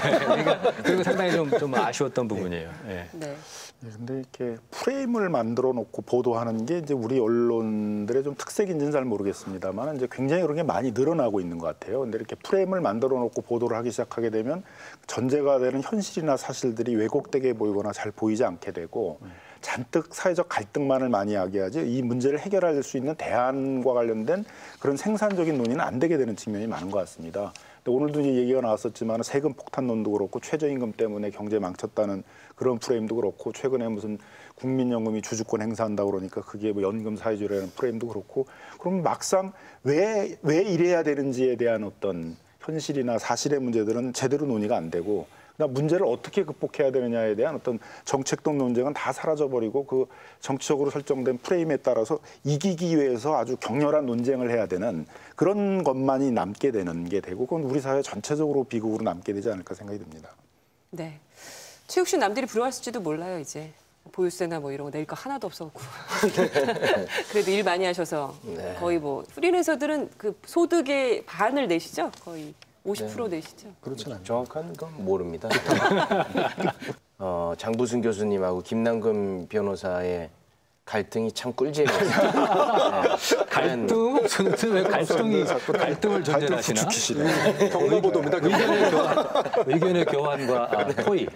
그리고 상당히 좀 아쉬웠던 부분이에요. 네. 네. 근데 이렇게 프레임을 만들어 놓고 보도하는 게 이제 우리 언론들의 좀 특색인지는 잘 모르겠습니다만 이제 굉장히 그런 게 많이 늘어나고 있는 것 같아요. 근데 이렇게 프레임을 만들어 놓고 보도를 하기 시작하게 되면 전제가 되는 현실이나 사실들이 왜곡되게 보이거나 잘 보이지 않게 되고 잔뜩 사회적 갈등만을 많이 이야기하지 이 문제를 해결할 수 있는 대안과 관련된 그런 생산적인 논의는 안 되게 되는 측면이 많은 것 같습니다. 근데 오늘도 이제 얘기가 나왔었지만 세금 폭탄론도 그렇고 최저임금 때문에 경제 망쳤다는 그런 프레임도 그렇고 최근에 무슨 국민연금이 주주권 행사한다고 그러니까 그게 뭐 연금 사회주의라는 프레임도 그렇고 그럼 막상 왜 이래야 되는지에 대한 어떤 현실이나 사실의 문제들은 제대로 논의가 안 되고 그다음 문제를 어떻게 극복해야 되느냐에 대한 어떤 정책적 논쟁은 다 사라져버리고 그 정치적으로 설정된 프레임에 따라서 이기기 위해서 아주 격렬한 논쟁을 해야 되는 그런 것만이 남게 되는 게 되고 그건 우리 사회 전체적으로 비극으로 남게 되지 않을까 생각이 듭니다. 네. 최욱 씨 남들이 부러워할지도 몰라요 이제. 보유세나 뭐 이런 거 낼 거 하나도 없었고 그래도 일 많이 하셔서 거의 뭐 프리랜서들은 소득의 반을 내시죠? 거의 50% 내시죠? 그렇진 않죠. 정확한 건 모릅니다. 장부승 교수님하고 김남근 변호사의 갈등이 참 꿀잼이었어요. 갈등? 저는 왜 갈등을 전제하시나? 경로보도입니다. 의견의 교환과 토의.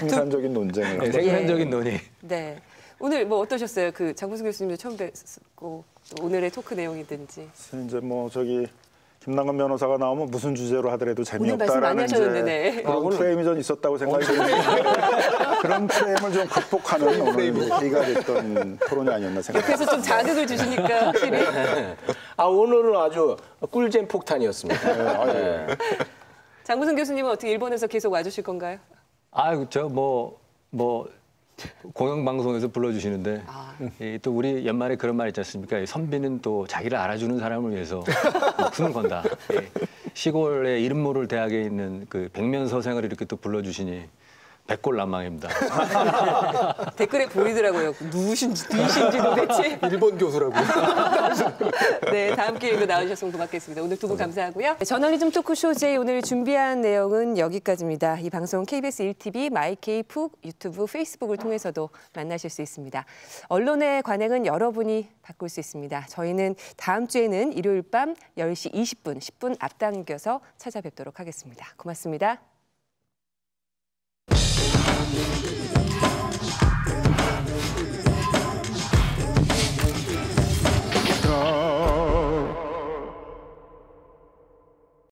생산적인 논쟁을. 네, 생산적인 논의. 네. 오늘 뭐 어떠셨어요? 장부승 교수님도 처음 뵙고 오늘의 토크 내용이든지. 이제 뭐 김남근 변호사가 나오면 무슨 주제로 하더라도 재미없다라는 그런 프레임이 좀 있었다고 생각이 드는데 그런 프레임을 좀 극복하는 오늘 회의가 됐던 토론이 아니었나 생각합니다. 옆에서 좀 자극을 주시니까 확실히. 오늘은 아주 꿀잼 폭탄이었습니다. 네. 장부승 교수님은 어떻게 일본에서 계속 와주실 건가요? 저 공영방송에서 불러주시는데 아. 또 우리 연말에 그런 말 있지 않습니까? 선비는 또 자기를 알아주는 사람을 위해서 목숨을 건다. 예. 시골의 이름 모를 대학에 있는 그 백면서생을 이렇게 또 불러주시니 백골난망입니다. 댓글에 보이더라고요. 누구신지 도대체. 일본 교수라고. 네, 다음 기회에 나와주셨으면 고맙겠습니다. 오늘 두 분 감사하고요. 저널리즘 토크쇼 J 오늘 준비한 내용은 여기까지입니다. 이 방송 KBS 1TV, 마이케이 푹, 유튜브, 페이스북을 통해서도 만나실 수 있습니다. 언론의 관행은 여러분이 바꿀 수 있습니다. 저희는 다음 주에는 일요일 밤 10시 20분, 10분 앞당겨서 찾아뵙도록 하겠습니다. 고맙습니다.